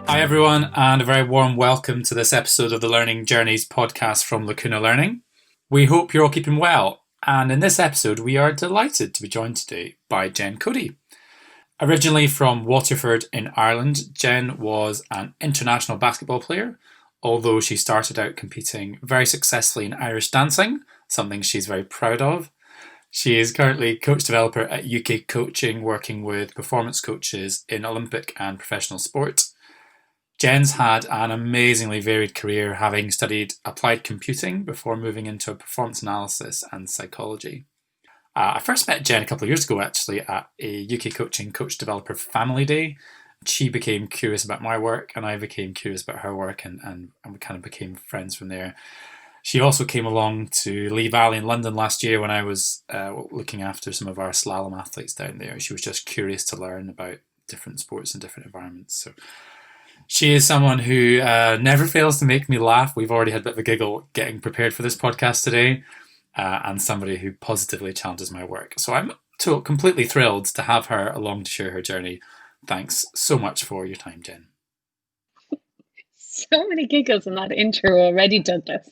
Hi, everyone, and a very warm welcome to this episode of the Learning Journeys podcast from Lacuna Learning. We hope you're all keeping well, and in this episode, we are delighted to be joined today by Jen Coady. Originally from Waterford in Ireland, Jen was an international basketball player, although she started out competing very successfully in Irish dancing, something she's very proud of. She is currently coach developer at UK Coaching, working with performance coaches in Olympic and professional sport. Jen's had an amazingly varied career, having studied applied computing before moving into performance analysis and psychology. I first met Jen a couple of years ago, actually, at a UK Coaching Coach Developer Family Day. She became curious about my work, and I became curious about her work, and we kind of became friends from there. She also came along to Lee Valley in London last year when I was looking after some of our slalom athletes down there. She was just curious to learn about different sports and different environments. So she is someone who never fails to make me laugh. We've already had a bit of a giggle getting prepared for this podcast today, and somebody who positively challenges my work. So I'm completely thrilled to have her along to share her journey. Thanks so much for your time, Jen. So many giggles in that intro already, Douglas.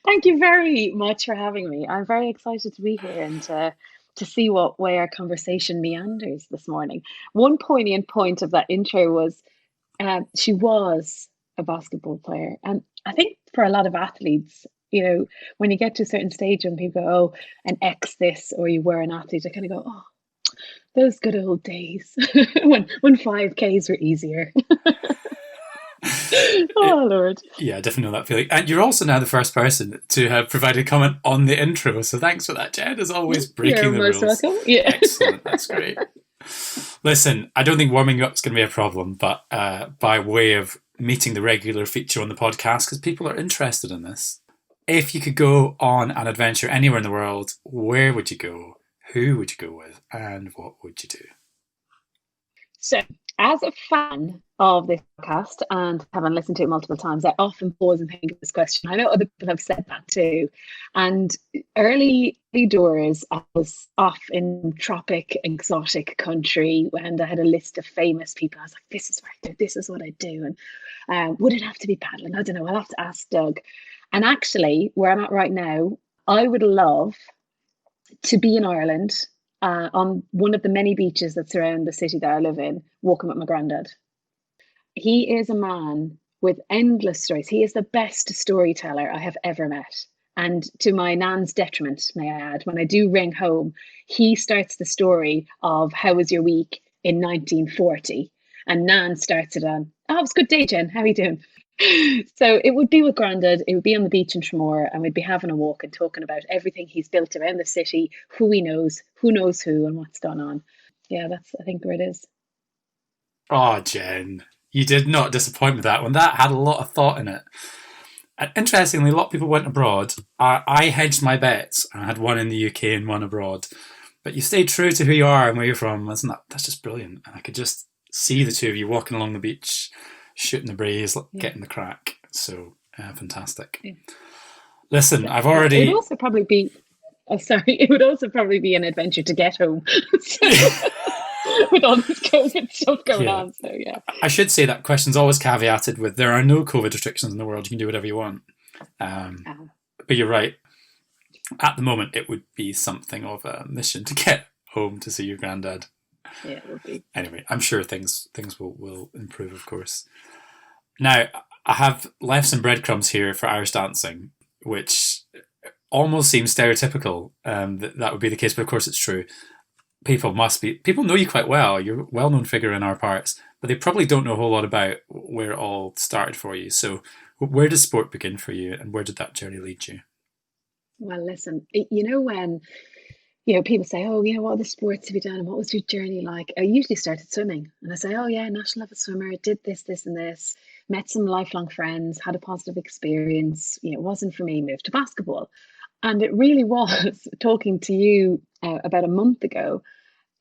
Thank you very much for having me. I'm very excited to be here and to see what way our conversation meanders this morning. One poignant point of that intro was she was a basketball player. And I think for a lot of athletes, when you get to a certain stage and people go, oh, an ex this, or you were an athlete, I kind of go, oh, those good old days when 5Ks were easier. Oh, Lord. Yeah, I definitely know that feeling. And you're also now the first person to have provided comment on the intro. So thanks for that, Jen. As always, breaking You're the most rules. welcome. Yeah. Excellent. That's great. Listen, I don't think warming you up is going to be a problem, but by way of meeting the regular feature on the podcast, because people are interested in this, if you could go on an adventure anywhere in the world, where would you go? Who would you go with? And what would you do? So, as a fan of this podcast and having listened to it multiple times, I often pause and think of this question. I know other people have said that too. And early doors, I was off in tropic, exotic country, and I had a list of famous people. I was like, this is where I do, this is what I do. And would it have to be paddling? I don't know. I'll have to ask Doug. And actually, where I'm at right now, I would love to be in Ireland on one of the many beaches that surround the city that I live in, walking with my granddad. He is a man with endless stories. He is the best storyteller I have ever met. And to my nan's detriment, may I add, when I do ring home, he starts the story of how was your week in 1940. And Nan starts it on, oh, it was a good day, Jen. How are you doing? So it would be with Grandad, it would be on the beach in Tramore, and we'd be having a walk and talking about everything he's built around the city, who he knows, who knows who, and what's gone on. Yeah, that's, I think, where it is. Oh, Jen, you did not disappoint with that one. That had a lot of thought in it. And interestingly, a lot of people went abroad. I hedged my bets. I had one in the UK and one abroad. But you stayed true to who you are and where you're from. That's just brilliant. And I could just see the two of you walking along the beach, shooting the breeze, getting the crack. So fantastic. Yeah. Listen, I've already. It would also probably be. Oh, sorry. It would also probably be an adventure to get home. With all this COVID stuff going on, so yeah. I should say that question's always caveated with there are no COVID restrictions in the world. You can do whatever you want. But you're right. At the moment, it would be something of a mission to get home to see your granddad. Yeah, it would be. Anyway, I'm sure things will improve, of course. Now, I have left some breadcrumbs here for Irish dancing, which almost seems stereotypical. That would be the case, but of course it's true. People know you quite well. You're a well-known figure in our parts, but they probably don't know a whole lot about where it all started for you. So where does sport begin for you, and where did that journey lead you? Well, listen, when people say, oh, what other sports have you done and what was your journey like? I usually started swimming, and I say, oh yeah, national level swimmer, did this, this and this, met some lifelong friends, had a positive experience. It wasn't for me, moved to basketball. And it really was talking to you about a month ago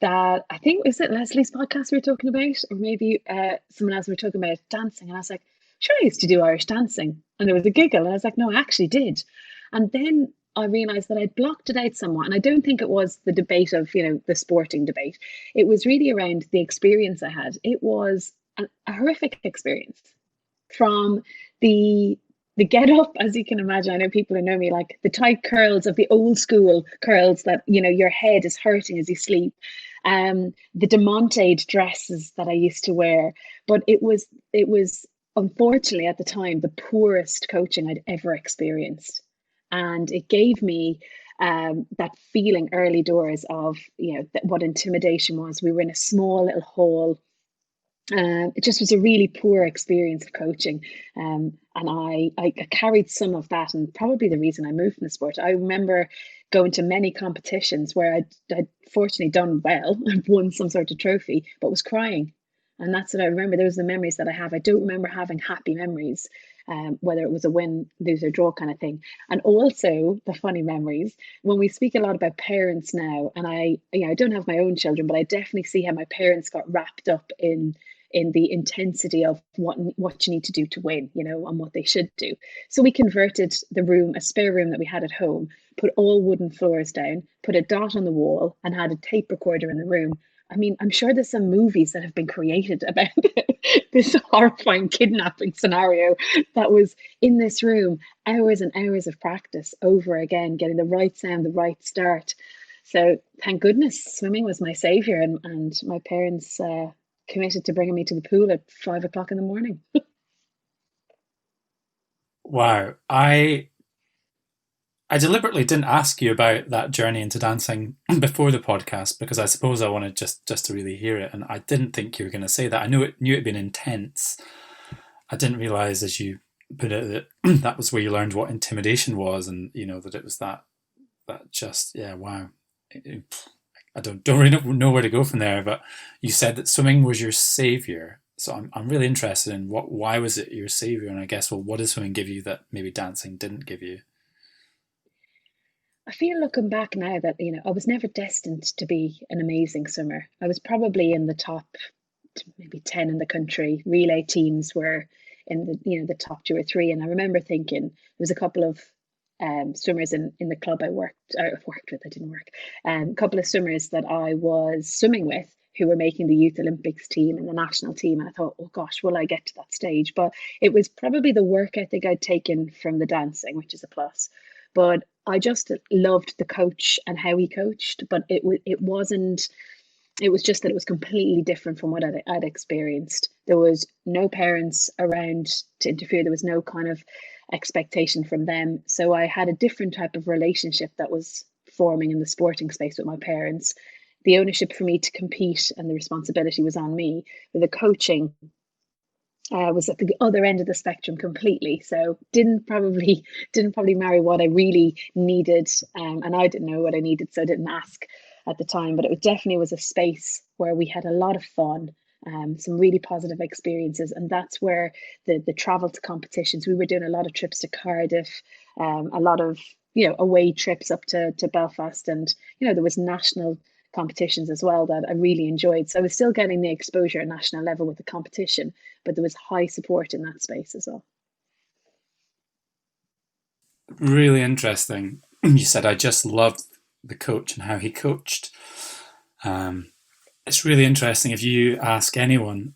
that I think, was it Leslie's podcast we were talking about? Or maybe someone else we were talking about dancing. And I was like, sure, I used to do Irish dancing. And there was a giggle. And I was like, no, I actually did. And then I realized that I'd blocked it out somewhat. And I don't think it was the debate of, the sporting debate. It was really around the experience I had. It was a horrific experience. from the get up, as you can imagine. I know people who know me, like the tight curls of the old school curls that, you know, your head is hurting as you sleep. The demonted dresses that I used to wear. But it was unfortunately at the time the poorest coaching I'd ever experienced. And it gave me that feeling early doors of, you know, what intimidation was. We were in a small little hall. It just was a really poor experience of coaching. And I carried some of that, and probably the reason I moved from the sport. I remember going to many competitions where I'd fortunately done well, I'd won some sort of trophy, but was crying. And that's what I remember. Those are the memories that I have. I don't remember having happy memories, whether it was a win, lose, or draw kind of thing. And also the funny memories, when we speak a lot about parents now, and I don't have my own children, but I definitely see how my parents got wrapped up in the intensity of what you need to do to win, you know, and what they should do. So we converted the room, a spare room that we had at home, put all wooden floors down, put a dot on the wall, and had a tape recorder in the room. I mean, I'm sure there's some movies that have been created about this horrifying kidnapping scenario that was in this room, hours and hours of practice over again, getting the right sound, the right start. So thank goodness swimming was my savior, and my parents committed to bringing me to the pool at 5 o'clock in the morning. Wow. I deliberately didn't ask you about that journey into dancing before the podcast because I suppose I wanted just to really hear it, and I didn't think you were going to say that. I knew it'd been intense. I didn't realize, as you put it, that that was where you learned what intimidation was, and you know that it was that just yeah, wow. I don't really know where to go from there, but you said that swimming was your savior. So I'm really interested in why was it your savior, and I guess well, what does swimming give you that maybe dancing didn't give you? I feel looking back now that, you know, I was never destined to be an amazing swimmer. I was probably in the top maybe 10 in the country. Relay teams were in the, you know, the top two or three. And I remember thinking there was a couple of swimmers in the club worked with, I didn't work, a couple of swimmers that I was swimming with who were making the Youth Olympics team and the national team. And I thought, oh gosh, will I get to that stage? But it was probably the work ethic I'd taken from the dancing, which is a plus. But I just loved the coach and how he coached, but it wasn't. It was just that it was completely different from what I'd experienced. There was no parents around to interfere. There was no kind of expectation from them. So I had a different type of relationship that was forming in the sporting space with my parents. The ownership for me to compete and the responsibility was on me. With the coaching, was at the other end of the spectrum completely. So didn't probably marry what I really needed, and I didn't know what I needed, so I didn't ask at the time. But it definitely was a space where we had a lot of fun. Some really positive experiences, and that's where the travel to competitions. We were doing a lot of trips to Cardiff, a lot of, you know, away trips up to Belfast, and you know there was national competitions as well that I really enjoyed. So I was still getting the exposure at national level with the competition, but there was high support in that space as well. Really interesting. You said I just loved the coach and how he coached. Um, it's really interesting if you ask anyone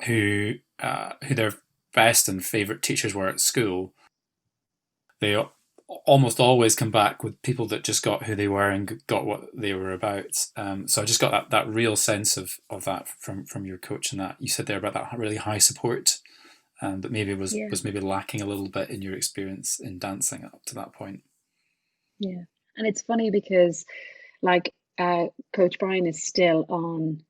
who their best and favorite teachers were at school, they almost always come back with people that just got who they were and got what they were about. So I just got that real sense of that from your coach, and that you said there about that really high support, that maybe Yeah, was maybe lacking a little bit in your experience in dancing up to that point. yeah. And it's funny because, like, Coach Brian is still on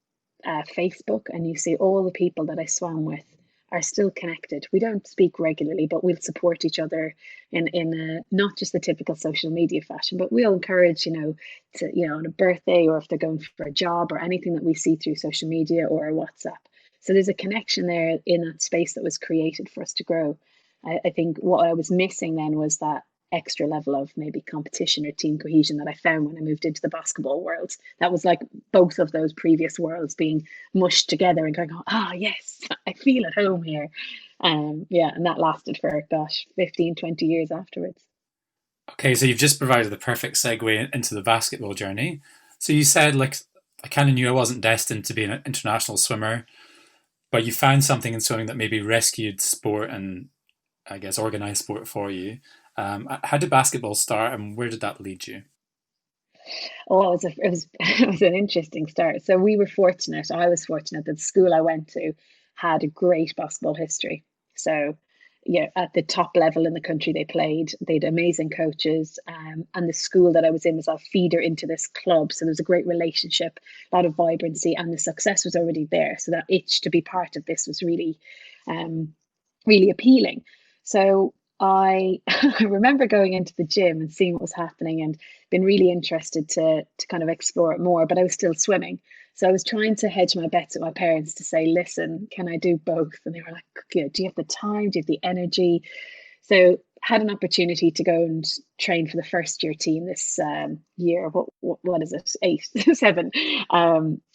Facebook, and you see all the people that I swam with are still connected. We don't speak regularly, but we'll support each other in not just the typical social media fashion, but we'll encourage, you know, to, you know, on a birthday or if they're going for a job or anything that we see through social media or WhatsApp. So there's a connection there in that space that was created for us to grow. I think what I was missing then was that extra level of maybe competition or team cohesion that I found when I moved into the basketball world. That was like both of those previous worlds being mushed together and going, ah, oh, yes, I feel at home here. Yeah, and that lasted for, gosh, 15, 20 years afterwards. Okay, so you've just provided the perfect segue into the basketball journey. So you said, like, I kind of knew I wasn't destined to be an international swimmer. but you found something in swimming that maybe rescued sport and I guess organized sport for you. How did basketball start, and where did that lead you? Oh, it was an interesting start. So we were fortunate. I was fortunate that the school I went to had a great basketball history. So, yeah, at the top level in the country, they played. They had amazing coaches, and the school that I was in was a feeder into this club. So there was a great relationship, a lot of vibrancy, and the success was already there. So that itch to be part of this was um, really appealing. So I I remember going into the gym and seeing what was happening and been really interested to kind of explore it more, but I was still swimming. So I was trying to hedge my bets with my parents to say, listen, can I do both? And they were like, you know, do you have the time? Do you have the energy? So had an opportunity to go and train for the first year team this year. What is it? Eight, seven.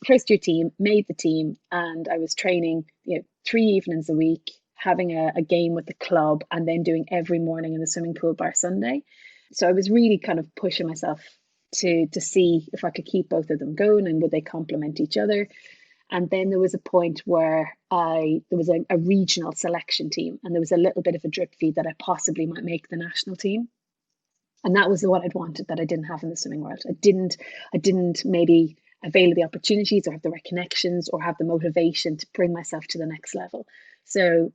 First year team, made the team, and I was training, you know, 3 evenings a week, having a game with the club, and then doing every morning in the swimming pool bar Sunday. So I was really kind of pushing myself to see if I could keep both of them going and would they complement each other. And then there was a point where there was a regional selection team, and there was a little bit of a drip feed that I possibly might make the national team. And that was what I'd wanted that I didn't have in the swimming world. I didn't maybe avail the opportunities or have the right connections or have the motivation to bring myself to the next level. So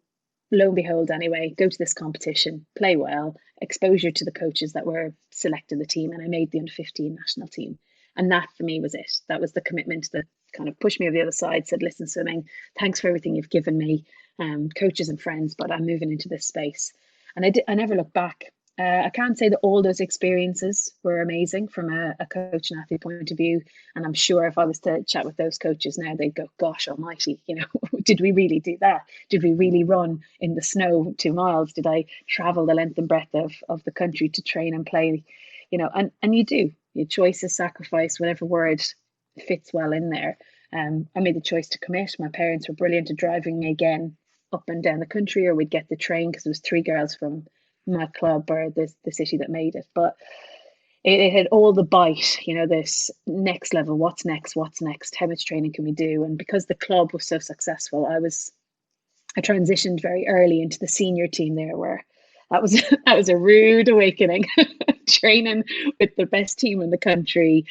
lo and behold, anyway, go to this competition, play well, exposure to the coaches that were selecting the team, and I made the under 15 national team. And that for me was it. That was the commitment that kind of pushed me over the other side, said, listen, swimming, thanks for everything you've given me, coaches and friends, but I'm moving into this space. And I never looked back. I can't say that all those experiences were amazing from a coach and athlete point of view. And I'm sure if I was to chat with those coaches now, they'd go, gosh almighty, you know, did we really do that? Did we really run in the snow 2 miles? Did I travel the length and breadth of the country to train and play? You know, and you do. Your choices, sacrifice, whatever word fits well in there. I made the choice to commit. My parents were brilliant at driving me again up and down the country, or we'd get the train because there was three girls from my club or the city that made it. But it had all the bite, you know, this next level, what's next, how much training can we do? And because the club was so successful, I transitioned very early into the senior team there, where that was that was a rude awakening. Training with the best team in the country,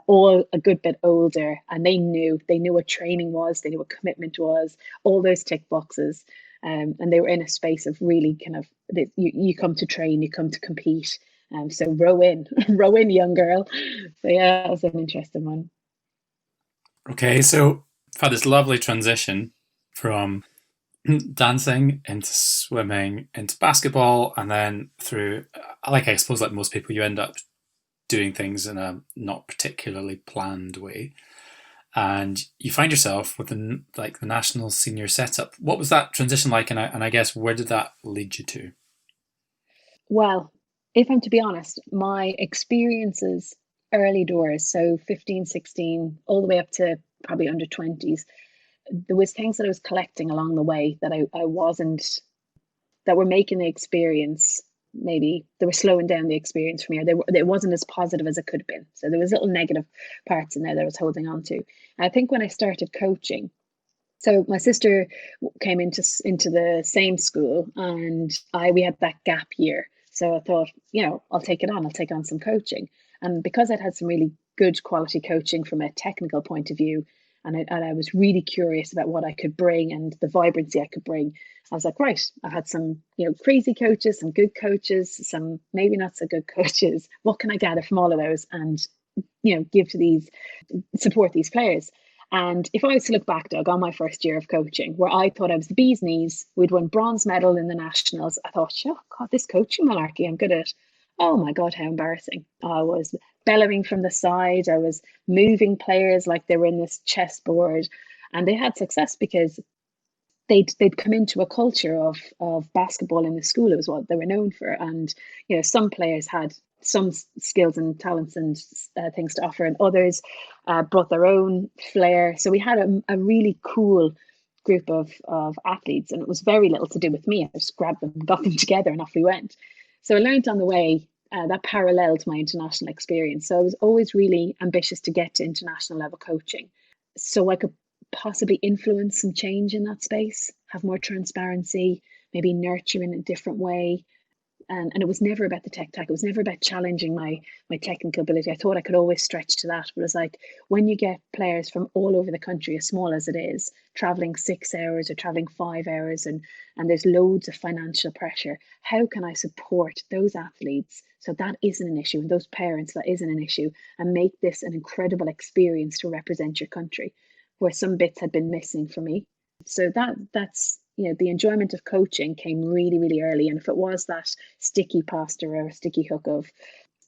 all a good bit older, and they knew what training was, they knew what commitment was, all those tick boxes. And they were in a space of really kind of you come to train, you come to compete. So row in, row in, young girl. So yeah, that was an interesting one. Okay, so I've had this lovely transition from dancing into swimming into basketball, and then through, like I suppose, like most people, you end up doing things in a not particularly planned way, and you find yourself with the national senior setup. What was that transition like, and I guess where did that lead you to? Well, if I'm to be honest, my experiences early doors, so 15, 16, all the way up to probably under 20s, there was things that I was collecting along the way that I wasn't, that were making the experience, maybe they were slowing down the experience for me, or it wasn't as positive as it could have been. So there was little negative parts in there that I was holding on to. And I think when I started coaching, so my sister came into the same school, and I we had that gap year. So I thought, you know, I'll take it on. I'll take on some coaching, and because I'd had some really good quality coaching from a technical point of view, and I was really curious about what I could bring and the vibrancy I could bring. I was like, right, I've had some, you know, crazy coaches, some good coaches, some maybe not so good coaches. What can I gather from all of those and, you know, give to these, support these players? And if I was to look back, Doug, on my first year of coaching, where I thought I was the bee's knees, we'd won bronze medal in the nationals. I thought, oh God, this coaching malarkey, I'm good at. Oh my God, how embarrassing. I was bellowing from the side. I was moving players like they were in this chessboard. And they had success because they'd come into a culture of basketball in the school. It was what they were known for. And, you know, some players had some skills and talents and things to offer, and others brought their own flair. So we had a really cool group of athletes, and it was very little to do with me. I just grabbed them, got them together, and off we went. So I learned on the way that paralleled my international experience. So I was always really ambitious to get to international level coaching so I could possibly influence some change in that space, have more transparency, maybe nurture in a different way. And it was never about the tech tack. It was never about challenging my technical ability. I thought I could always stretch to that. But it's like when you get players from all over the country, as small as it is, traveling 6 hours or traveling 5 hours, and there's loads of financial pressure. How can I support those athletes so that isn't an issue, and those parents that isn't an issue, and make this an incredible experience to represent your country, where some bits had been missing for me. So that's the enjoyment of coaching came really, really early. And if it was that sticky pasta or a sticky hook of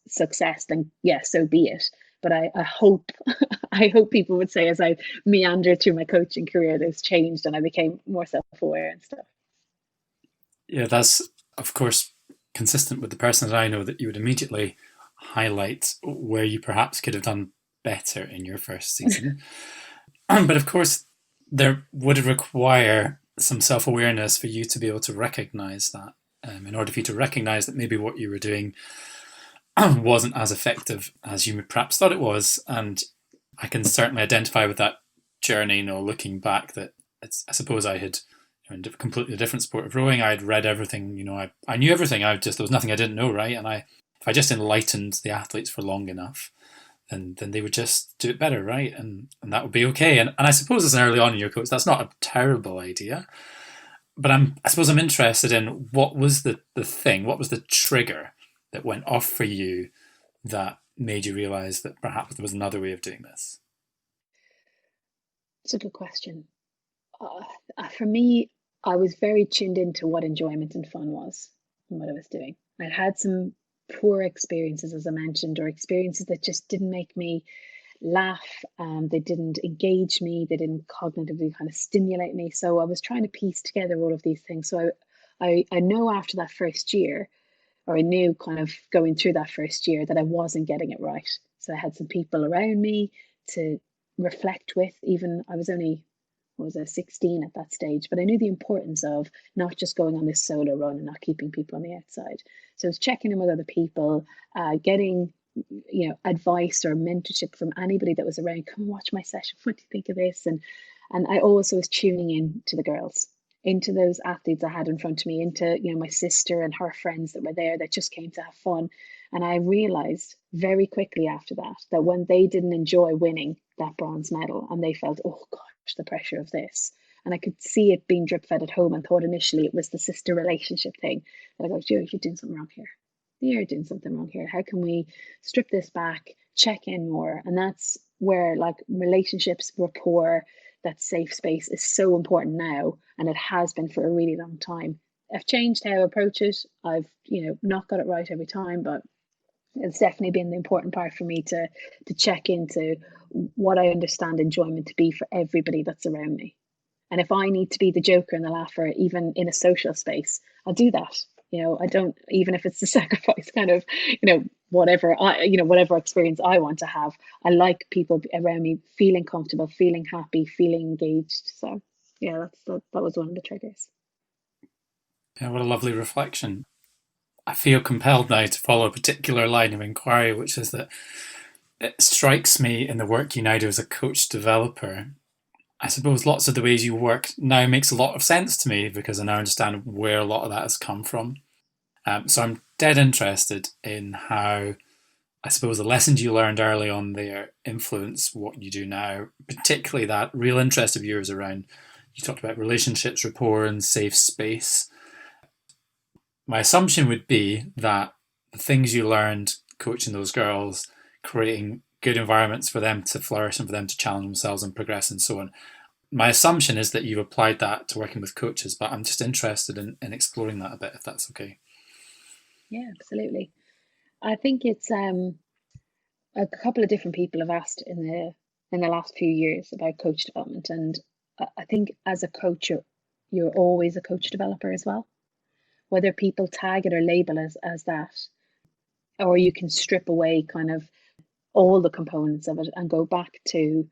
success, then yeah, so be it. But I hope I hope people would say, as I meandered through my coaching career, those changed and I became more self-aware and stuff. Yeah, that's of course consistent with the person that I know, that you would immediately highlight where you perhaps could have done better in your first season. But of course, there would require some self-awareness for you to be able to recognize that, in order for you to recognize that maybe what you were doing wasn't as effective as you perhaps thought it was. And I can certainly identify with that journey, looking back, that I suppose I had, in a completely different sport of rowing, I'd read everything, I knew everything. There was nothing I didn't know, right? And if I just enlightened the athletes for long enough, then they would just do it better, right? And that would be okay. And I suppose as an early on in your coach, that's not a terrible idea. But I suppose I'm interested in what was the thing, what was the trigger that went off for you that made you realise that perhaps there was another way of doing this? It's a good question. For me, I was very tuned into what enjoyment and fun was and what I was doing. I'd had some poor experiences, as I mentioned, or experiences that just didn't make me laugh. They didn't engage me. They didn't cognitively kind of stimulate me. So I was trying to piece together all of these things. So I know after that first year, or I knew kind of going through that first year, that I wasn't getting it right. So I had some people around me to reflect with. Even I was only, what was I, 16 at that stage, but I knew the importance of not just going on this solo run and not keeping people on the outside. So I was checking in with other people, getting advice or mentorship from anybody that was around. Come and watch my session. What do you think of this? And I also was tuning in to the girls, into those athletes I had in front of me, into my sister and her friends that were there that just came to have fun. And I realized very quickly after that when they didn't enjoy winning that bronze medal and they felt, oh gosh, the pressure of this, and I could see it being drip fed at home, and thought initially it was the sister relationship thing, that I go, Joe, you're doing something wrong here. You're doing something wrong here. How can we strip this back, check in more? And that's where relationships, rapport, that safe space is so important now, and it has been for a really long time. I've changed how I approach it. I've not got it right every time, but it's definitely been the important part for me to check into what I understand enjoyment to be for everybody that's around me. And if I need to be the joker and the laugher, even in a social space, I'll do that. I don't, even if it's the sacrifice kind of, whatever experience I want to have. I like people around me feeling comfortable, feeling happy, feeling engaged. So yeah, that was one of the triggers. Yeah, what a lovely reflection. I feel compelled now to follow a particular line of inquiry, which is that it strikes me in the work you now do as a coach developer. I suppose lots of the ways you work now makes a lot of sense to me, because I now understand where a lot of that has come from. So I'm dead interested in how, I suppose, the lessons you learned early on there influence what you do now, particularly that real interest of yours around, you talked about relationships, rapport, and safe space. My assumption would be that the things you learned coaching those girls, creating good environments for them to flourish and for them to challenge themselves and progress and so on. My assumption is that you've applied that to working with coaches, but I'm just interested in exploring that a bit, if that's okay. Yeah, absolutely. I think it's a couple of different people have asked in the last few years about coach development, and I think as a coach, you're always a coach developer as well. Whether people tag it or label it as that, or you can strip away kind of all the components of it and go back to,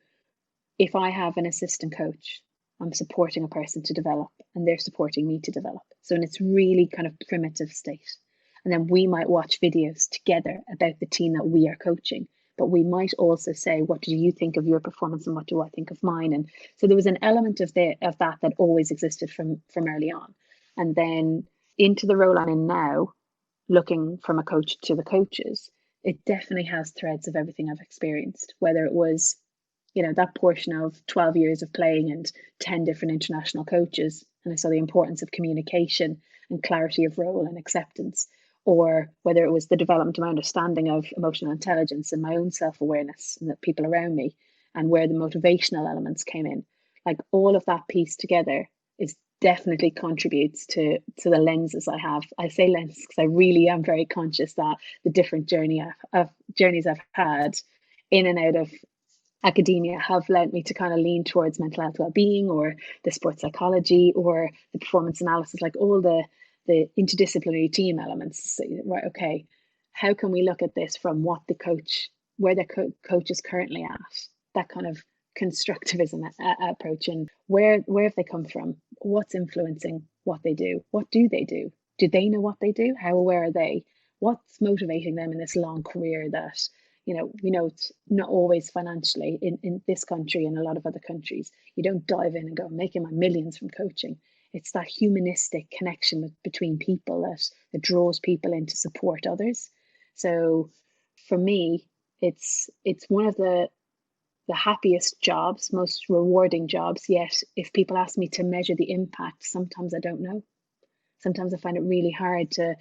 if I have an assistant coach, I'm supporting a person to develop and they're supporting me to develop. So in its really kind of primitive state. And then we might watch videos together about the team that we are coaching. but we might also say, what do you think of your performance and what do I think of mine? And so there was an element of that always existed from early on. And then into the role I'm in now, looking from a coach to the coaches, it definitely has threads of everything I've experienced, whether it was, that portion of 12 years of playing and 10 different international coaches. And I saw the importance of communication and clarity of role and acceptance, or whether it was the development of my understanding of emotional intelligence and my own self-awareness and the people around me, and where the motivational elements came in. Like all of that piece together is definitely contributes to the lenses I have. I say lens because I really am very conscious that the different journeys I've had in and out of academia have led me to kind of lean towards mental health well-being, or the sports psychology, or the performance analysis, like all the interdisciplinary team elements. So, right, okay, how can we look at this from what the coach, where the coach is currently at, that kind of constructivism approach, and where have they come from, what's influencing what they do, what do they know what they do, how aware are they, what's motivating them in this long career that, we know it's not always financially in this country and a lot of other countries. You don't dive in and go, I'm making my millions from coaching. It's that humanistic connection between people that draws people in to support others. So for me, it's one of the happiest jobs, most rewarding jobs. Yet if people ask me to measure the impact, sometimes I don't know. Sometimes I find it really hard to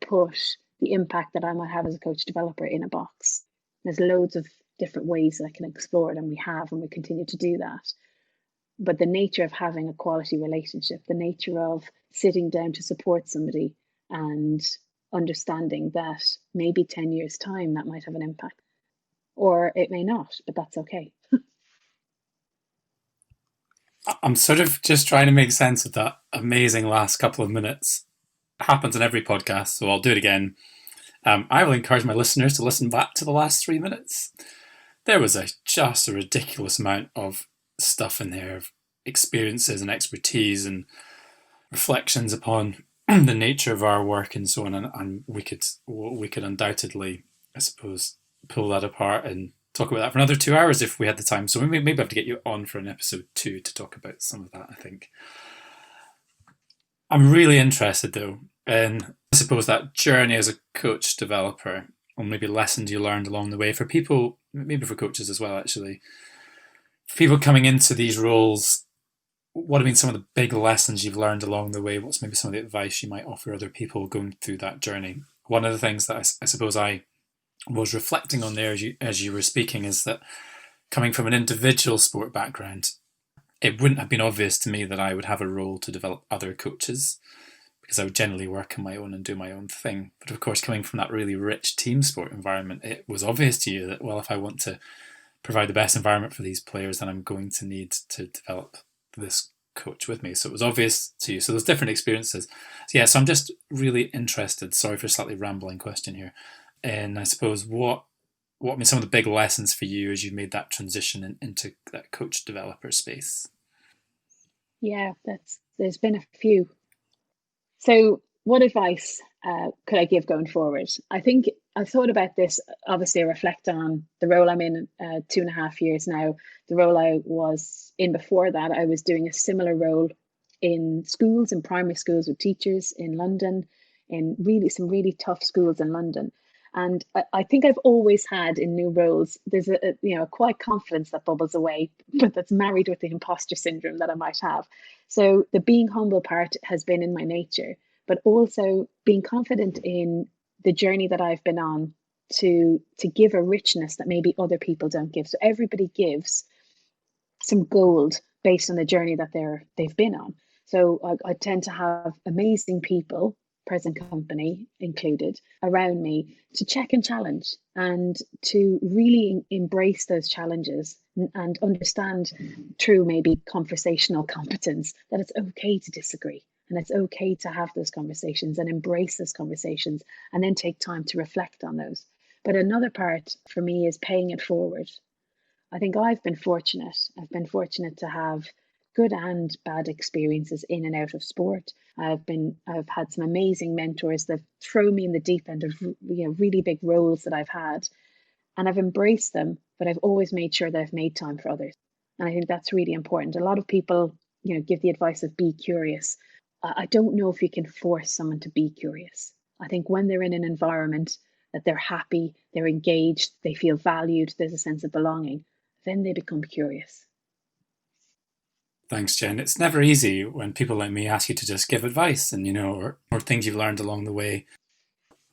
put the impact that I might have as a coach developer in a box. There's loads of different ways that I can explore it, and we have, and we continue to do that. But the nature of having a quality relationship, the nature of sitting down to support somebody and understanding that maybe 10 years' time that might have an impact, or it may not, but that's okay. I'm sort of just trying to make sense of that amazing last couple of minutes. It happens in every podcast, so I'll do it again. I will encourage my listeners to listen back to the last 3 minutes. There was just a ridiculous amount of stuff in there, of experiences and expertise and reflections upon the nature of our work and so on. And we could undoubtedly, I suppose, pull that apart and talk about that for another 2 hours if we had the time. So we maybe have to get you on for an episode 2 to talk about some of that, I think. I'm really interested, though, in, I suppose, that journey as a coach developer, or maybe lessons you learned along the way for people, maybe for coaches as well, actually. For people coming into these roles, what have been some of the big lessons you've learned along the way? What's maybe some of the advice you might offer other people going through that journey? One of the things that I suppose I was reflecting on there as you were speaking is that coming from an individual sport background, it wouldn't have been obvious to me that I would have a role to develop other coaches, because I would generally work on my own and do my own thing. But of course, coming from that really rich team sport environment, it was obvious to you that, well, if I want to provide the best environment for these players, then I'm going to need to develop this coach with me. So it was obvious to you. So there's different experiences. So I'm just really interested, sorry for a slightly rambling question here, and I suppose what I mean, some of the big lessons for you as you made that transition into that coach developer space. Yeah, there's been a few. So what advice could I give going forward? I think I thought about this. Obviously, I reflect on the role I'm in 2.5 years now. The role I was in before that, I was doing a similar role in schools, in primary schools with teachers in London, in some really tough schools in London. And I think I've always had in new roles, there's a quiet confidence that bubbles away, but that's married with the imposter syndrome that I might have. So the being humble part has been in my nature, but also being confident in the journey that I've been on to give a richness that maybe other people don't give. So everybody gives some gold based on the journey that they've been on. So I tend to have amazing people, present company included, around me to check and challenge, and to really embrace those challenges and understand through maybe conversational competence that it's okay to disagree, and it's okay to have those conversations and embrace those conversations, and then take time to reflect on those. But another part for me is paying it forward. I think I've been fortunate. I've been fortunate to have good and bad experiences in and out of sport. I've had some amazing mentors that throw me in the deep end of really big roles that I've had. and I've embraced them, but I've always made sure that I've made time for others. And I think that's really important. A lot of people, give the advice of be curious. I don't know if you can force someone to be curious. I think when they're in an environment that they're happy, they're engaged, they feel valued, there's a sense of belonging, then they become curious. Thanks, Jen. It's never easy when people like me ask you to just give advice and, or things you've learned along the way.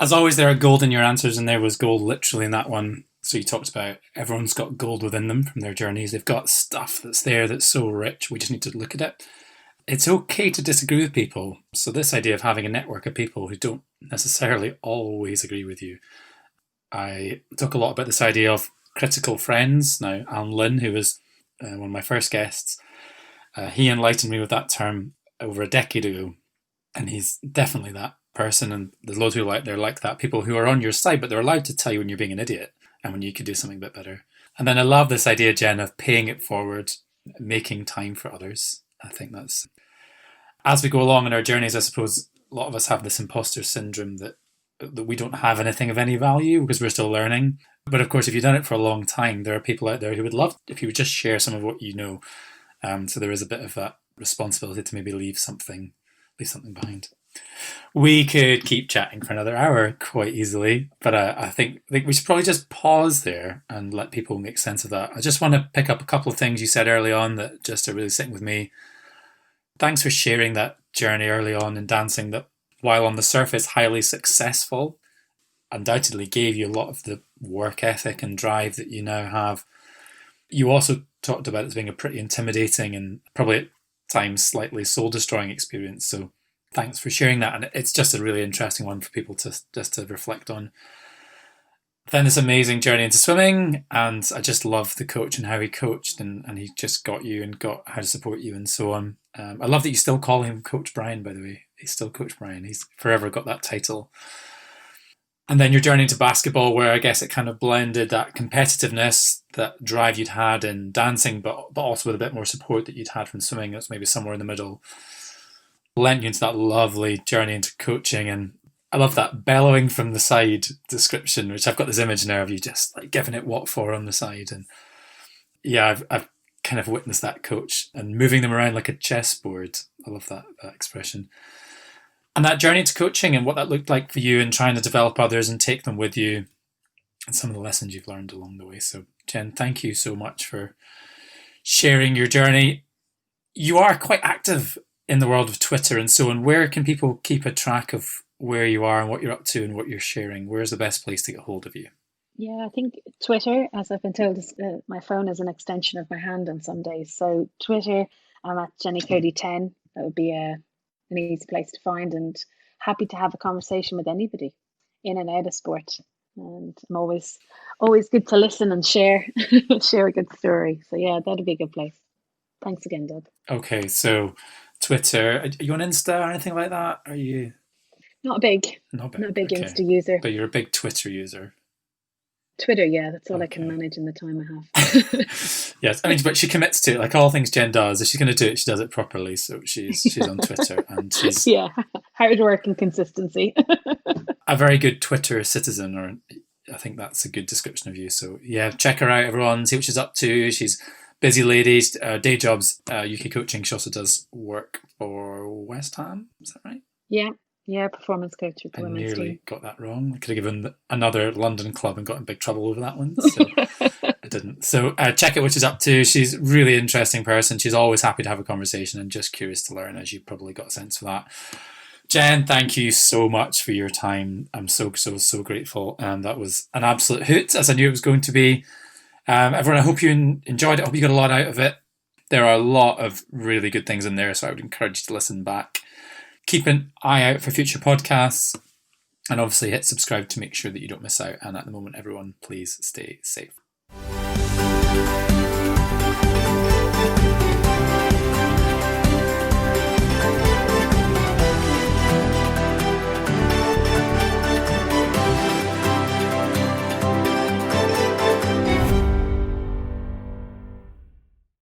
As always, there are gold in your answers, and there was gold literally in that one. So you talked about everyone's got gold within them from their journeys. They've got stuff that's there that's so rich. We just need to look at it. It's okay to disagree with people. So this idea of having a network of people who don't necessarily always agree with you. I talk a lot about this idea of critical friends. Now, Alan Lynn, who was one of my first guests, he enlightened me with that term over a decade ago. And he's definitely that person. And there's loads of people out there like that. People who are on your side, but they're allowed to tell you when you're being an idiot and when you could do something a bit better. And then I love this idea, Jen, of paying it forward, making time for others. I think that's, as we go along in our journeys, I suppose a lot of us have this imposter syndrome that we don't have anything of any value because we're still learning. But of course, if you've done it for a long time, there are people out there who would love if you would just share some of what you know. So there is a bit of that responsibility to maybe leave something behind. We could keep chatting for another hour quite easily, but I think we should probably just pause there and let people make sense of that. I just want to pick up a couple of things you said early on that just are really sitting with me. Thanks for sharing that journey early on in dancing that, while on the surface highly successful, undoubtedly gave you a lot of the work ethic and drive that you now have. You also talked about it as being a pretty intimidating and probably at times slightly soul-destroying experience. So thanks for sharing that. And it's just a really interesting one for people to reflect on. Then this amazing journey into swimming. And I just love the coach and how he coached and he just got you and got how to support you and so on. I love that you still call him Coach Brian, by the way. He's still Coach Brian. He's forever got that title. And then your journey into basketball, where I guess it kind of blended that competitiveness, that drive you'd had in dancing, but also with a bit more support that you'd had from swimming. That's maybe somewhere in the middle. Lent you into that lovely journey into coaching. And I love that bellowing from the side description, which I've got this image now of you just like giving it what for on the side. And yeah, I've kind of witnessed that coach and moving them around like a chessboard. I love that expression. And that journey to coaching and what that looked like for you and trying to develop others and take them with you and some of the lessons you've learned along the way. So, Jen, thank you so much for sharing your journey. You are quite active in the world of Twitter and so on. Where can people keep a track of where you are and what you're up to and what you're sharing? Where's the best place to get hold of you? Yeah, I think Twitter, as I've been told, is, my phone is an extension of my hand on some days. So Twitter, I'm at Jenny Coady 10. That would be an easy place to find, and happy to have a conversation with anybody in and out of sport. And I'm always good to listen and share a good story. So yeah, that'd be a good place. Thanks again, Doug. Okay, so Twitter, are you on Insta or anything like that? Are you? Not a big okay. Insta user. But you're a big Twitter user. Twitter, yeah, that's all I can manage in the time I have. Yes, I mean, but she commits to it. Like all things Jen does, if she's going to do it, she does it properly. So she's on Twitter and she's hard work and consistency. A very good Twitter citizen, or I think that's a good description of you. So yeah, check her out, everyone. See what she's up to. She's busy lady. Day jobs, UK coaching. She also does work for West Ham. Is that right? Yeah, performance coach with the women's team. I nearly got that wrong. I could have given another London club and got in big trouble over that one. So I didn't. So check out what she's up to. She's a really interesting person. She's always happy to have a conversation and just curious to learn, as you probably got a sense for that. Jen, thank you so much for your time. I'm so grateful. And that was an absolute hoot, as I knew it was going to be. Everyone, I hope you enjoyed it. I hope you got a lot out of it. There are a lot of really good things in there, so I would encourage you to listen back. Keep an eye out for future podcasts and obviously hit subscribe to make sure that you don't miss out. And at the moment, everyone, please stay safe.